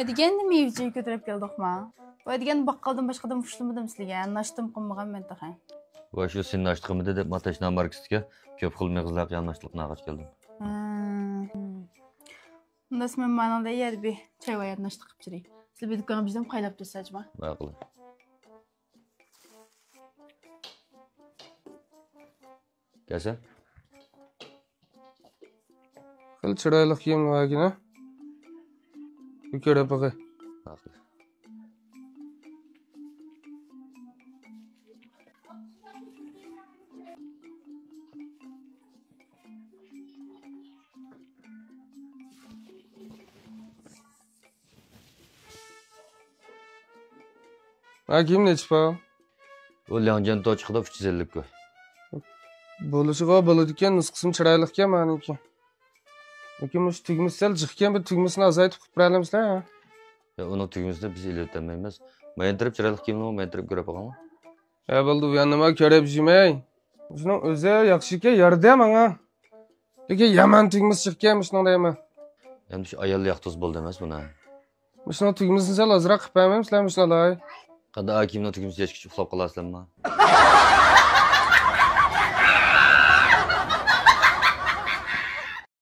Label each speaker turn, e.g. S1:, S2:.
S1: Degan nima yeyishga ko'tarib keldikmi? Bu degan baqqaldan boshqadan mushtumdim sizlarga. Nashtim qilmagan men taxan.
S2: Va shu sen nashtığımda deb Matashna marketga ko'p xil mig'izlar yondoshlikni ag'ach keldim.
S1: Unda men manada yer bir çay var naştı qilib jiring. Sizlar bu do'konga bizdan qaylab tursajmi?
S2: Ma'qul. Kelsa?
S3: Qil chiroyli kiyim vagina. Ko'rib baqa.
S2: Ma'qul.
S3: Kim nechi pa?
S2: O Leonjan to'chiqda 350 ko'y.
S3: Bo'lishiga bo'ladi ekan, nisqism chiroyli ekan meniki. Lekin mush tugmiz sal jiqgan bir tugmisini azaytib qilib beralamizlar.
S2: Ya uni tugimizda biz ilotamaymiz. Mayintirib chiroyli kiyimni mayintirib ko'rib boqaman.
S3: Ya bo'ldi, bu nima ko'rib jimay. Shuning o'zi yaxshi ekan, yarda menga. Lekin yaman tugmiz chiqqan shunday deyman.
S2: Endi shu ayol yaxtuz bo'ldi emas buni.
S3: Shuni tugmizni sal ozroq qilib bermaymizlarmi shunday?
S2: Qanday akimni tugimiz yechkichi uxlab qolasizlarmi?